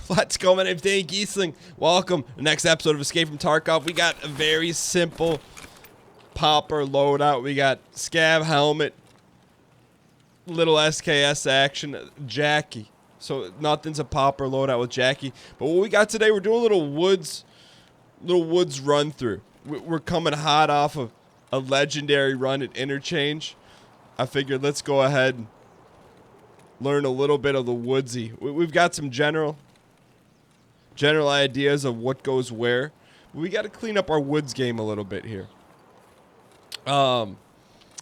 Let's go, my name's Dane Giesling. Welcome to the next episode of Escape from Tarkov. We got a very simple popper loadout. We got scav helmet, little SKS action, Jackie. So nothing's a popper loadout with Jackie. But what we got today, we're doing a little woods run through. We're coming hot off of a legendary run at Interchange. I figured let's go ahead and learn a little bit of the woodsy. We've got some general ideas of what goes where. We got to clean up our woods game a little bit here. But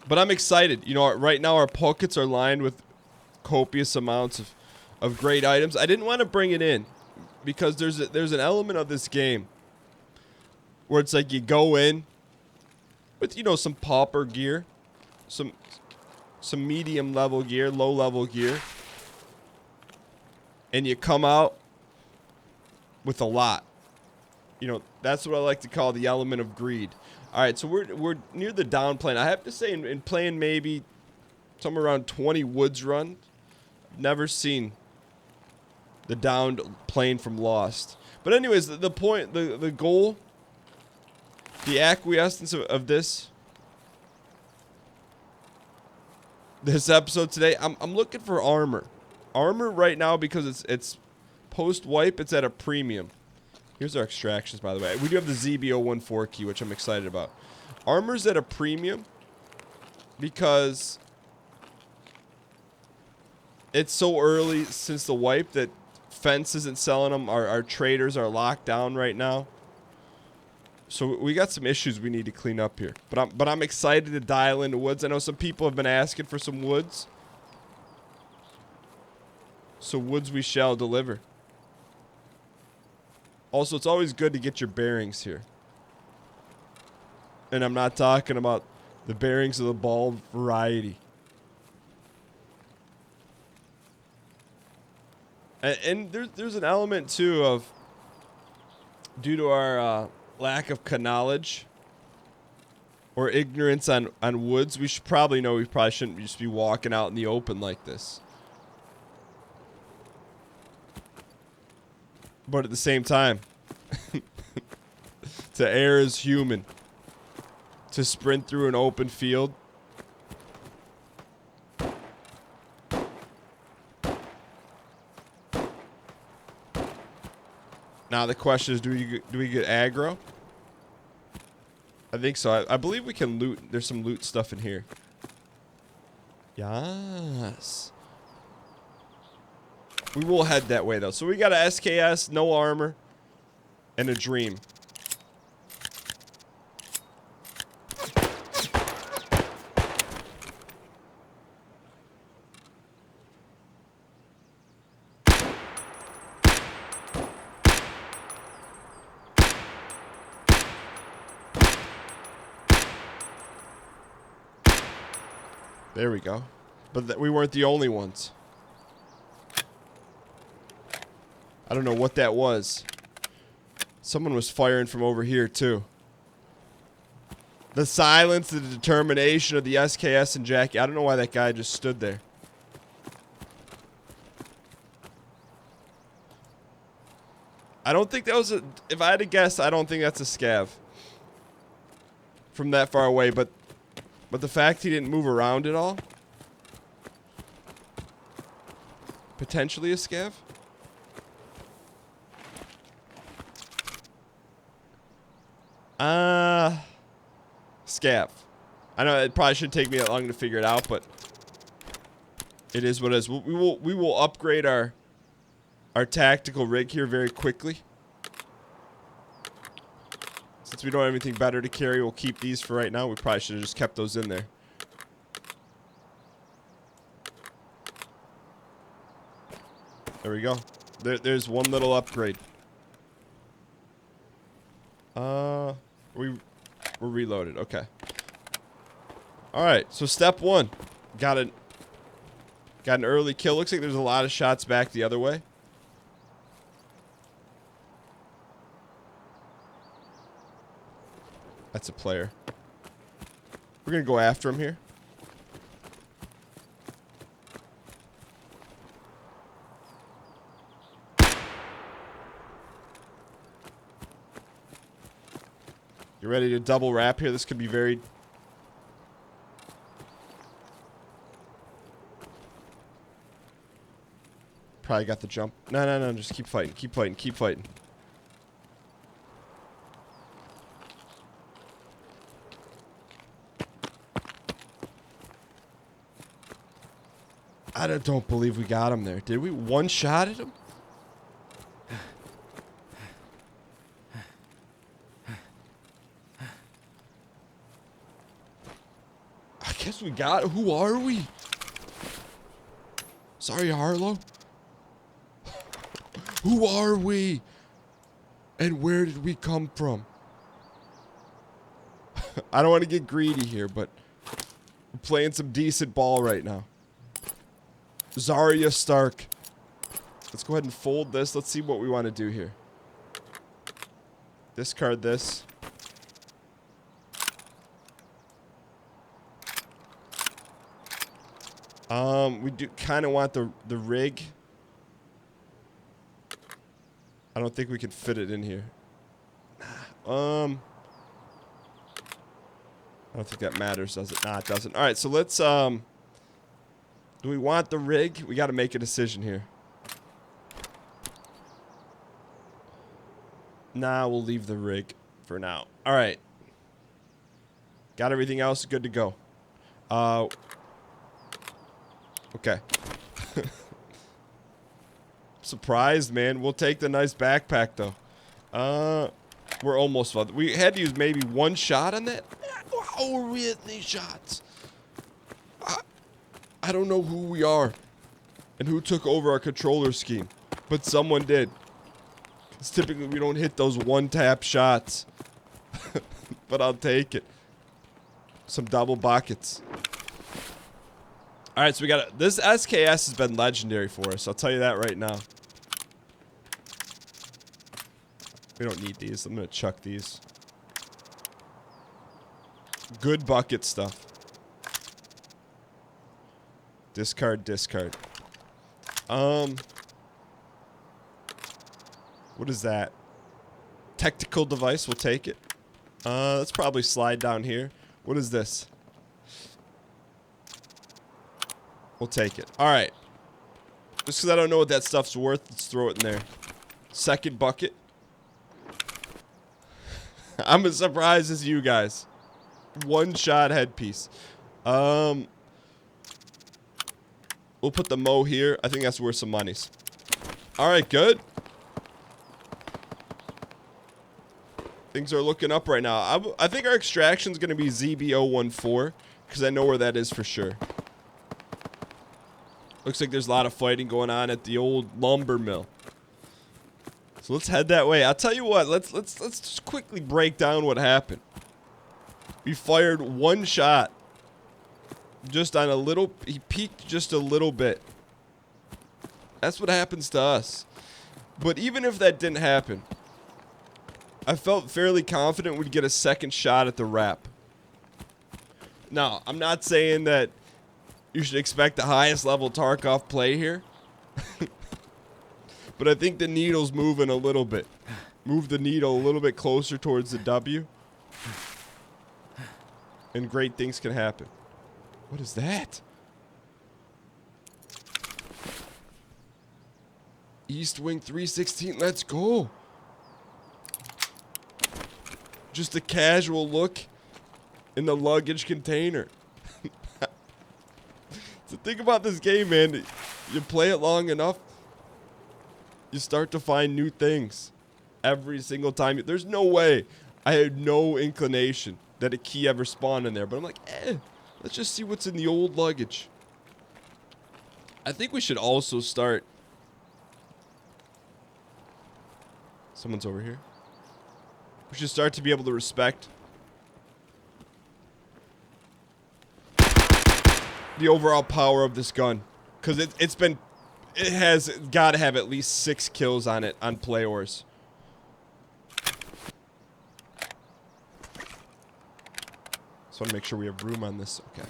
I'm excited. You know, right now our pockets are lined with copious amounts of great items. I didn't want to bring it in because there's an element of this game where it's like you go in with, you know, some pauper gear, some medium level gear, low level gear, and you come out with a lot. You know, that's what I like to call the element of greed. All right, so we're near the down plane. I have to say, in playing maybe somewhere around 20 woods run, never seen the downed plane from Lost. But anyways, the point, the goal, the acquiescence of this episode today, I'm looking for armor. Armor right now because it's post wipe, it's at a premium. Here's our extractions, by the way. We do have the ZB014 key, which I'm excited about. Armor's at a premium because it's so early since the wipe that Fence isn't selling them. Our traders are locked down right now. So we got some issues we need to clean up here. But I'm excited to dial into woods. I know some people have been asking for some woods. So woods we shall deliver. Also, it's always good to get your bearings here. And I'm not talking about the bearings of the ball variety. And there's an element, too, of due to our lack of knowledge or ignorance on woods, we should probably know we probably shouldn't just be walking out in the open like this. But at the same time, to err is human. To sprint through an open field. Now the question is, do we get aggro? I think so. I believe we can loot. There's some loot stuff in here. Yes. We will head that way, though. So we got a SKS, no armor, and a dream. There we go. But we weren't the only ones. I don't know what that was. Someone was firing from over here, too. The silence, the determination of the SKS and Jackie. I don't know why that guy just stood there. I don't think that was a... If I had to guess, I don't think that's a scav. From that far away, but the fact he didn't move around at all. Potentially a scav. Scav. I know it probably shouldn't take me that long to figure it out, but it is what it is. We will upgrade our tactical rig here very quickly. Since we don't have anything better to carry, we'll keep these for right now. We probably should have just kept those in there. There we go. There's one little upgrade. We're reloaded. Okay. All right. So step one, got an early kill. Looks like there's a lot of shots back the other way. That's a player. We're gonna go after him here. You ready to double wrap here? This could be very... Probably got the jump. No, no, no. Just keep fighting. Keep fighting. Keep fighting. I don't believe we got him there. Did we one-shot at him? I guess we got... Who are we? Sorry, Harlow. Who are we? And where did we come from? I don't want to get greedy here, but we're playing some decent ball right now. Zarya Stark. Let's go ahead and fold this. Let's see what we want to do here. Discard this. We do kind of want the rig. I don't think we can fit it in here. I don't think that matters, does it? Nah, it doesn't. All right, so let's do we want the rig? We got to make a decision here. Nah, we'll leave the rig for now. All right. Got everything else good to go. Okay. Surprised, man. We'll take the nice backpack, though. We're almost full. We had to use maybe one shot on that. How are we at these shots? I don't know who we are and who took over our controller scheme, but someone did. Because typically we don't hit those one-tap shots. But I'll take it. Some double buckets. Alright, so we got... This SKS has been legendary for us. I'll tell you that right now. We don't need these. I'm going to chuck these. Good bucket stuff. Discard, discard. What is that? Tactical device, we'll take it. Let's probably slide down here. What is this? We'll take it. Alright. Just because I don't know what that stuff's worth, let's throw it in there. Second bucket. I'm as surprised as you guys. One shot headpiece. We'll put the Mo here. I think that's worth some monies. Alright, good. Things are looking up right now. I think our extraction's going to be ZB014. Because I know where that is for sure. Looks like there's a lot of fighting going on at the old lumber mill. So let's head that way. I'll tell you what, let's just quickly break down what happened. We fired one shot. Just on a little, he peeked just a little bit. That's what happens to us. But even if that didn't happen, I felt fairly confident we'd get a second shot at the wrap. Now, I'm not saying that you should expect the highest level Tarkov play here. But I think the needle's moving a little bit. Move the needle a little bit closer towards the W. And great things can happen. What is that? East Wing 316, let's go. Just a casual look in the luggage container. The thing about this game, man, you play it long enough, you start to find new things every single time. There's no way I had no inclination that a key ever spawned in there, but I'm like, let's just see what's in the old luggage. I think we should also start. Someone's over here. We should start to be able to respect the overall power of this gun, because it has got to have at least 6 kills on it on Playors. Just want to make sure we have room on this. Okay.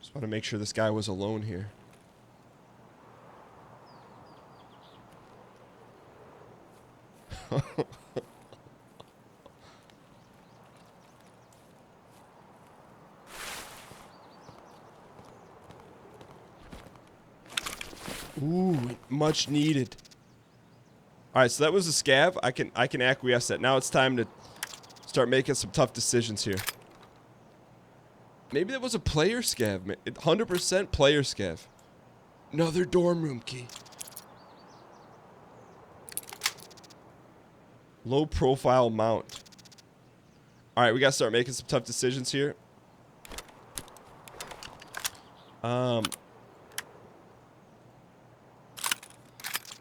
Just want to make sure this guy was alone here. Ooh, much needed. All right, so that was a scav. I can acquiesce that. Now it's time to start making some tough decisions here. Maybe that was a player scav. 100% player scav. Another dorm room key. Low profile mount. All right, we gotta start making some tough decisions here.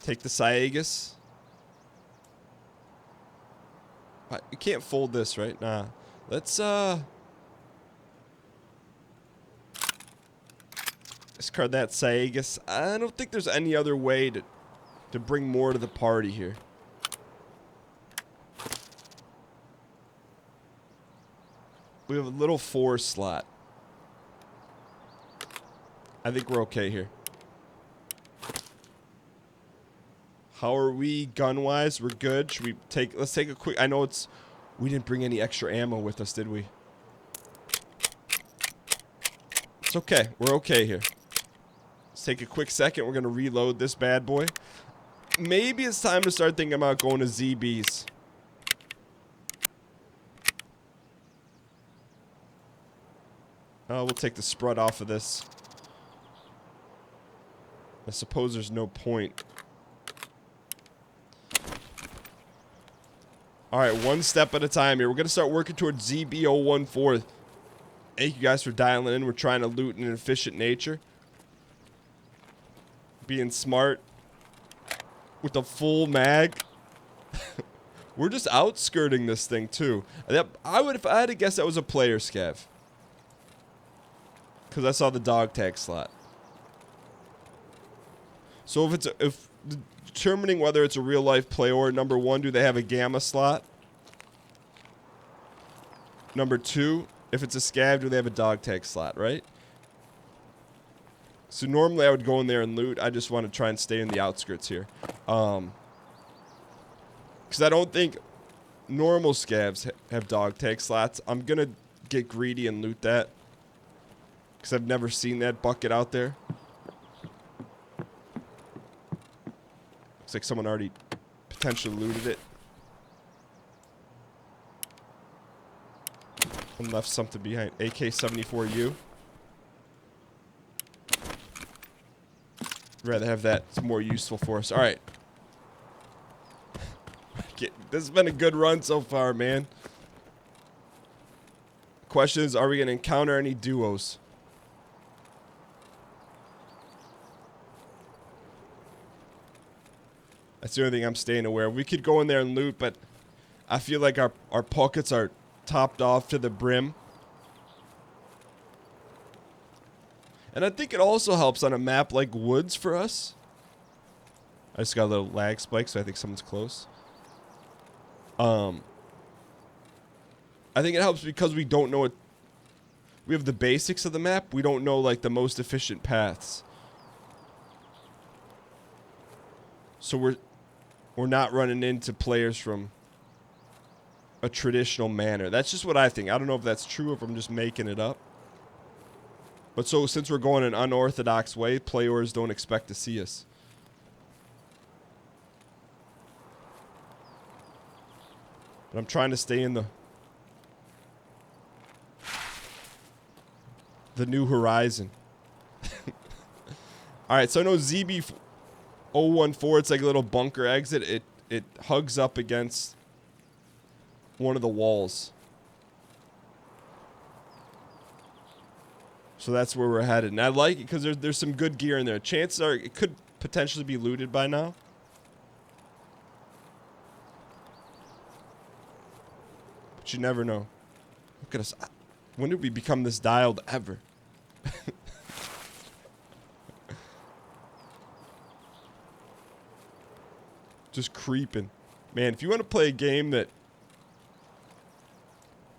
Take the Siegas. You can't fold this, right? Nah. Let's discard that Siegas. I don't think there's any other way to bring more to the party here. We have a little 4 slot. I think we're okay here. How are we gun-wise? We're good. Should we let's take a quick, I know we didn't bring any extra ammo with us, did we? It's okay. We're okay here. Let's take a quick second. We're going to reload this bad boy. Maybe it's time to start thinking about going to ZBs. We'll take the Sprut off of this. I suppose there's no point. Alright, one step at a time here. We're going to start working towards ZB014. Thank you guys for dialing in. We're trying to loot in an efficient nature. Being smart. With a full mag. We're just outskirting this thing, too. If I had to guess, that was a player scav. Because I saw the dog tag slot. So if determining whether it's a real life player, number 1, do they have a gamma slot? Number 2, if it's a scav, do they have a dog tag slot, right? So normally I would go in there and loot. I just want to try and stay in the outskirts here. Because I don't think normal scavs have dog tag slots. I'm going to get greedy and loot that. Because I've never seen that bucket out there. Looks like someone already potentially looted it. And left something behind. AK-74U. Rather have that. It's more useful for us. Alright. This has been a good run so far, man. Question is, are we going to encounter any duos? That's the only thing I'm staying aware of. We could go in there and loot, but I feel like our pockets are topped off to the brim. And I think it also helps on a map like Woods for us. I just got a little lag spike, so I think someone's close. I think it helps because we don't know it. We have the basics of the map. We don't know, like, the most efficient paths. So we're not running into players from a traditional manner. That's just what I think. I don't know if that's true or if I'm just making it up. But so since we're going an unorthodox way, players don't expect to see us. But I'm trying to stay in the new horizon. Alright, so I know ZB014, it's like a little bunker exit. It hugs up against one of the walls. So that's where we're headed. And I like it because there's some good gear in there. Chances are it could potentially be looted by now. But you never know. Look at us. When did we become this dialed ever? Just creeping. Man, if you want to play a game that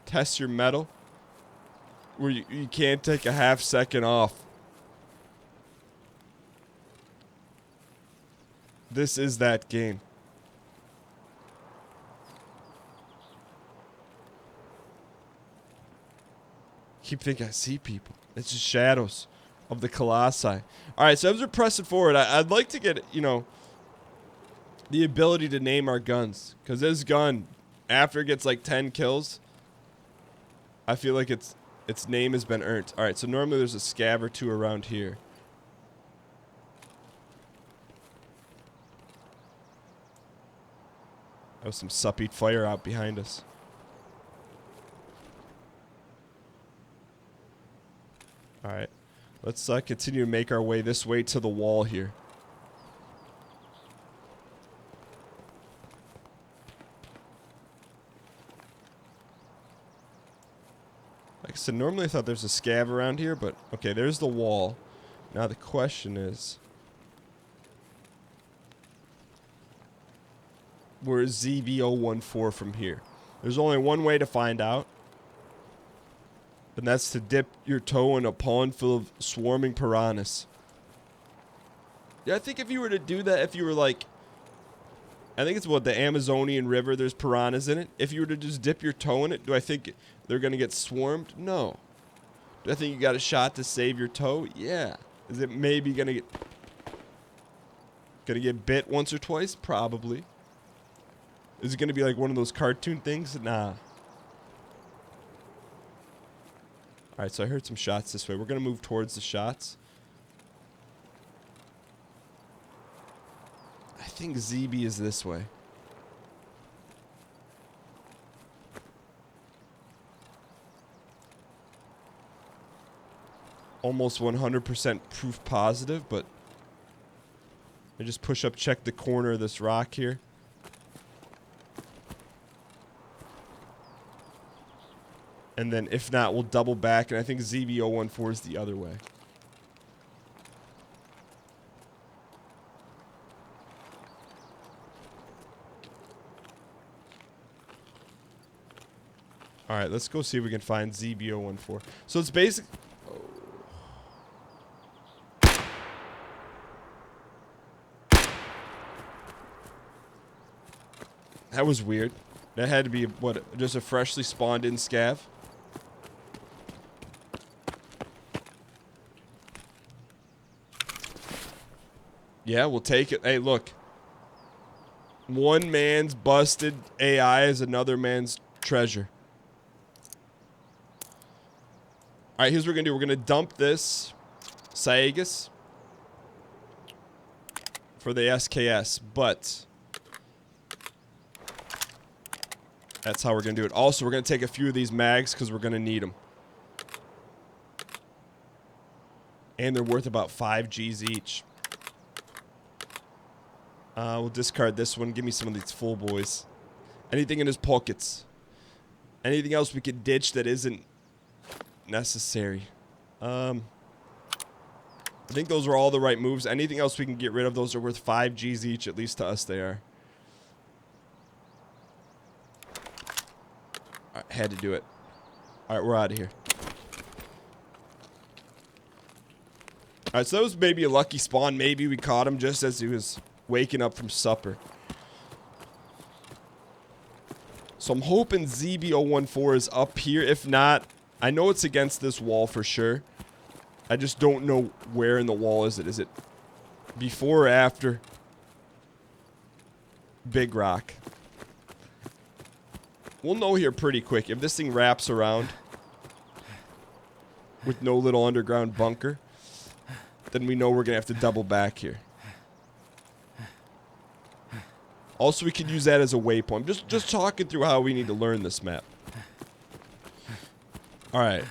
tests your mettle, where you can't take a half second off, this is that game. keep thinking I see people. It's just shadows of the Colossi. All right, so as we're pressing forward, I'd like to get, you know, the ability to name our guns. Because this gun, after it gets like 10 kills, I feel like its name has been earned. All right, so normally there's a scav or two around here. That was some suppy fire out behind us. All right, let's continue to make our way this way to the wall here. Like I said, normally I thought there's a scav around here, but okay, there's the wall. Now the question is, where is ZB014 from here? There's only one way to find out, and that's to dip your toe in a pond full of swarming piranhas. Yeah, I think if you were to do that, if you were like, I think it's what, the Amazonian River, there's piranhas in it. If you were to just dip your toe in it, do I think they're going to get swarmed? No. Do I think you got a shot to save your toe? Yeah. Is it maybe going to get bit once or twice? Probably. Is it going to be like one of those cartoon things? Nah. Alright, so I heard some shots this way. We're going to move towards the shots. I think ZB is this way. Almost 100% proof positive, but I just push up, check the corner of this rock here. And then if not, we'll double back, and I think ZB014 is the other way. Alright, let's go see if we can find ZB014. So it's basic. That was weird. That had to be, what, just a freshly spawned in scav? Yeah, we'll take it. Hey, look. One man's busted AI is another man's treasure. Alright, here's what we're going to do. We're going to dump this Saigas for the SKS, but that's how we're going to do it. Also, we're going to take a few of these mags because we're going to need them. And they're worth about 5 Gs each. We'll discard this one. Give me some of these full boys. Anything in his pockets. Anything else we could ditch that isn't necessary. I think those are all the right moves. Anything else we can get rid of, those are worth 5 Gs each. At least to us they are. Alright, had to do it. Alright, we're out of here. Alright, so that was maybe a lucky spawn. Maybe we caught him just as he was waking up from supper. So I'm hoping ZB014 is up here. If not, I know it's against this wall for sure. I just don't know where in the wall is it. Is it before or after Big Rock? We'll know here pretty quick. If this thing wraps around with no little underground bunker, then we know we're going to have to double back here. Also, we could use that as a waypoint. Just talking through how we need to learn this map. Alright.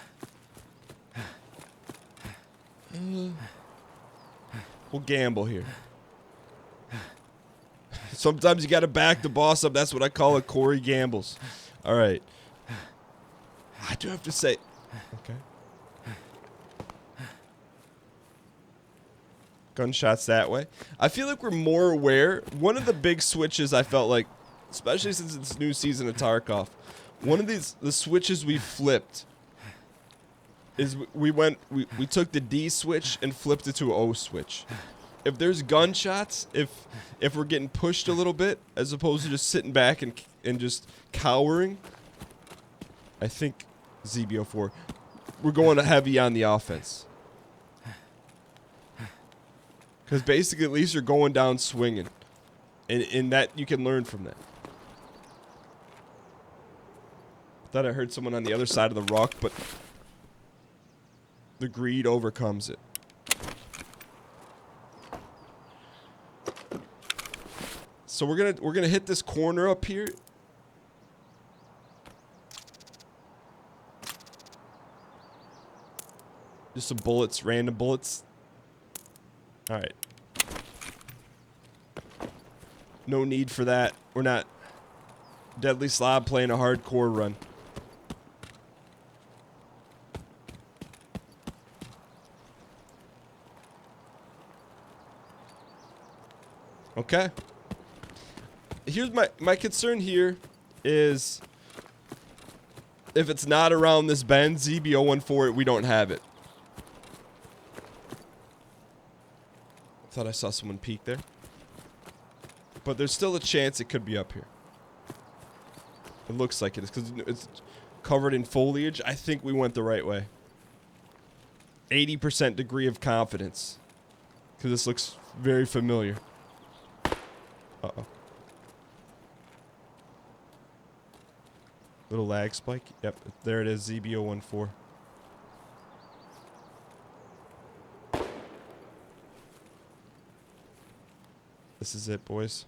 We'll gamble here. Sometimes you gotta back the boss up. That's what I call it. Corey gambles. Alright. I do have to say... Okay. Gunshots that way. I feel like we're more aware. One of the big switches I felt like, especially since it's new season of Tarkov, one of the switches we flipped is we took the D switch and flipped it to an O switch. If there's gunshots, if we're getting pushed a little bit, as opposed to just sitting back and just cowering, I think ZB014. we're going heavy on the offense. Because basically, at least you're going down swinging. And that, you can learn from that. Thought I heard someone on the other side of the rock, but the greed overcomes it. So we're gonna hit this corner up here. Just some bullets, random bullets. All right. No need for that. We're not Deadly Slob playing a hardcore run. Okay. Here's my concern here is if it's not around this bend, ZB014, we don't have it. Thought I saw someone peek there. But there's still a chance it could be up here. It looks like it is because it's covered in foliage. I think we went the right way. 80% degree of confidence. Because this looks very familiar. Uh-oh. Little lag spike. Yep, there it is, ZB014. This is it, boys.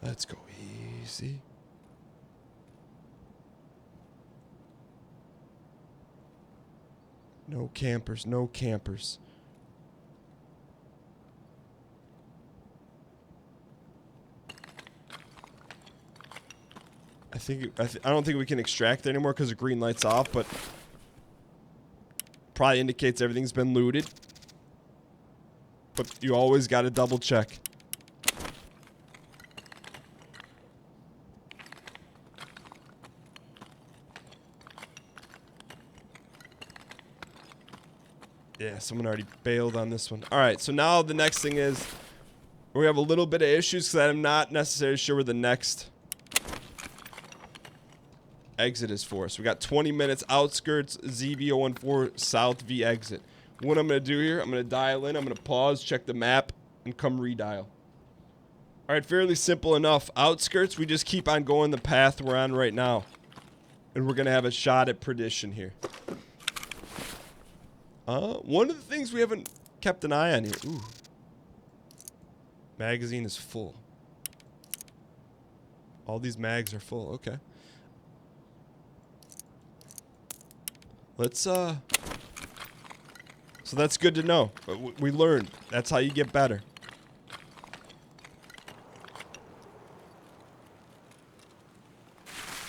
Let's go easy. No campers, no campers. I don't think we can extract anymore because the green light's off, but probably indicates everything's been looted. But you always got to double check. Yeah, someone already bailed on this one. All right, so now the next thing is we have a little bit of issues because I'm not necessarily sure where the next exit is for us. We got 20 minutes outskirts, ZB014 South V exit. What I'm going to do here, I'm going to dial in, I'm going to pause, check the map, and come redial. All right, fairly simple enough. Outskirts, we just keep on going the path we're on right now. And we're going to have a shot at perdition here. One of the things we haven't kept an eye on here. Ooh. Magazine is full. All these mags are full. Okay. Let's, so that's good to know. We learned. That's how you get better.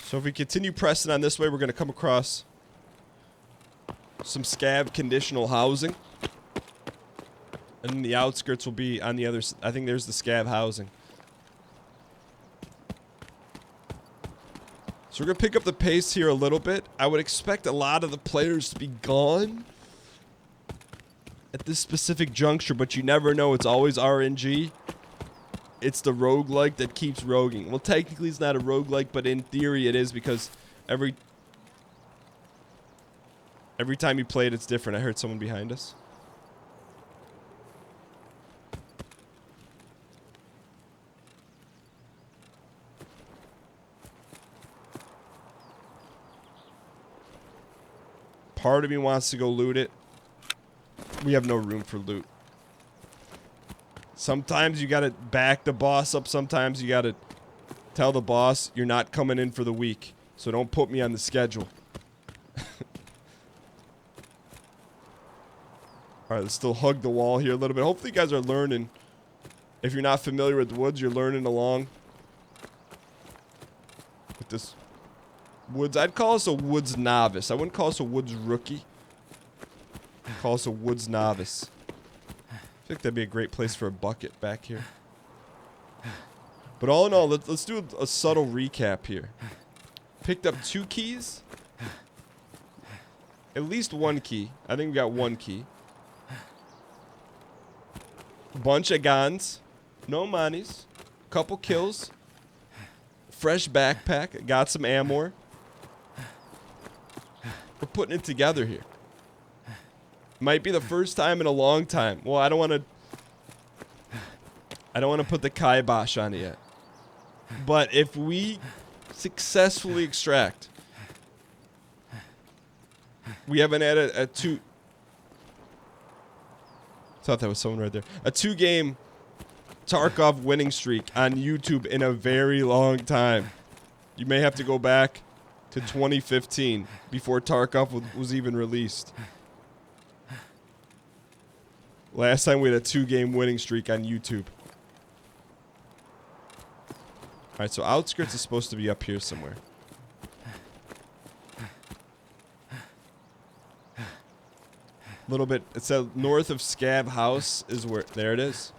So if we continue pressing on this way, we're going to come across some scav conditional housing. And then the outskirts will be on the other side. I think there's the scav housing. So we're going to pick up the pace here a little bit. I would expect a lot of the players to be gone at this specific juncture, but you never know. It's always RNG. It's the roguelike that keeps roguing. Well, technically it's not a roguelike, but in theory it is because every time you play it, it's different. I heard someone behind us. Part of me wants to go loot it. We have no room for loot. Sometimes you gotta back the boss up. Sometimes you gotta tell the boss you're not coming in for the week. So don't put me on the schedule. Alright, let's still hug the wall here a little bit. Hopefully you guys are learning. If you're not familiar with the woods, you're learning along with this woods. I'd call us a woods novice. I wouldn't call us a woods rookie. I'd call us a woods novice. I think that'd be a great place for a bucket back here. But all in all, let's do a subtle recap here. Picked up 2 keys. At least 1 key. I think we got 1 key. Bunch of guns. No monies. Couple kills. fresh backpack. Got some ammo. We're putting it together here. Might be the first time in a long time. Well, I don't want to put the kibosh on it yet. But if we successfully extract, we haven't had a two. Thought that was someone right there. A 2-game Tarkov winning streak on YouTube in a very long time. You may have to go back to 2015 before Tarkov was even released. Last time we had a 2-game winning streak on YouTube. Alright, so Outskirts is supposed to be up here somewhere. A little bit. It said north of Scav House is where. There it is.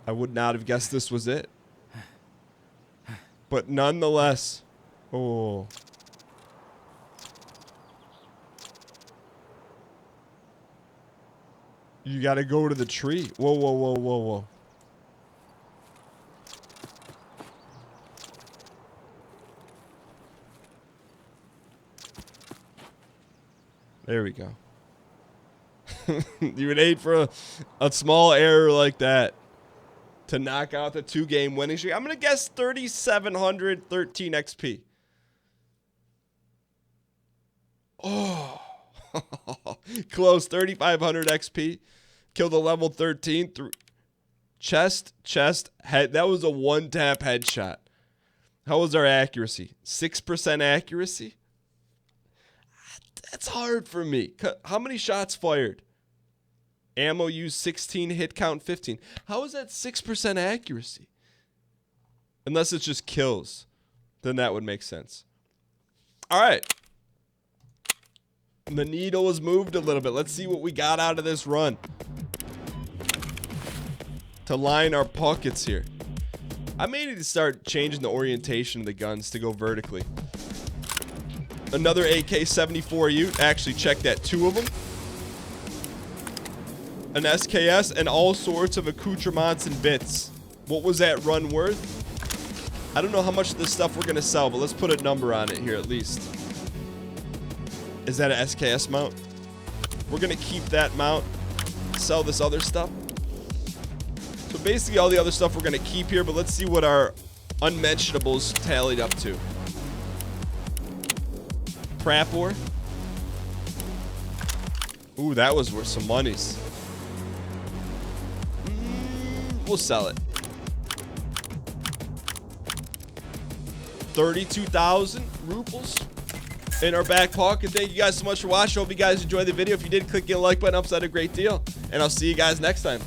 I would not have guessed this was it. But nonetheless. Oh. You gotta go to the tree. Whoa, whoa, whoa, whoa, whoa. There we go. You would hate for a small error like that to knock out the 2-game winning streak. I'm going to guess 3,713 XP. Oh. Close. 3,500 XP. Killed a level 13. Chest, head. That was a one-tap headshot. How was our accuracy? 6% accuracy? That's hard for me. How many shots fired? Ammo used 16, hit count 15. How is that 6% accuracy? Unless it's just kills. Then that would make sense. All right. The needle has moved a little bit. Let's see what we got out of this run. To line our pockets here. I may need to start changing the orientation of the guns to go vertically. Another AK-74 ute. Actually, check that. 2 of them. An SKS and all sorts of accoutrements and bits. What was that run worth? I don't know how much of this stuff we're going to sell, but let's put a number on it here at least. Is that an SKS mount? We're going to keep that mount. Sell this other stuff. So basically all the other stuff we're going to keep here, but let's see what our unmentionables tallied up to. Prapor. Ooh, that was worth some monies. We'll sell it. 32,000 rubles in our back pocket. Thank you guys so much for watching. Hope you guys enjoyed the video. If you did, click the like button. Upside a great deal. And I'll see you guys next time.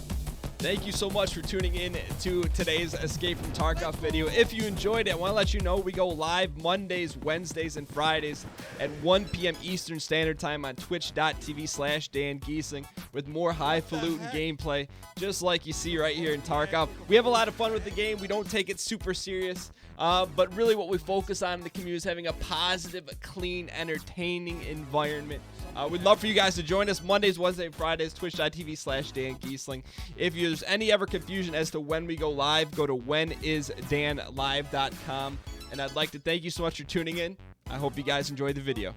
Thank you so much for tuning in to today's Escape from Tarkov video. If you enjoyed it, I want to let you know we go live Mondays, Wednesdays, and Fridays at 1 p.m. Eastern Standard Time on twitch.tv/Dan Giesling with more highfalutin gameplay, just like you see right here in Tarkov. We have a lot of fun with the game. We don't take it super serious, but really what we focus on in the community is having a positive, clean, entertaining environment. We'd love for you guys to join us Mondays, Wednesdays, and Fridays, twitch.tv/Dan Giesling. If there's any ever confusion as to when we go live, go to whenisdanlive.com. And I'd like to thank you so much for tuning in. I hope you guys enjoyed the video.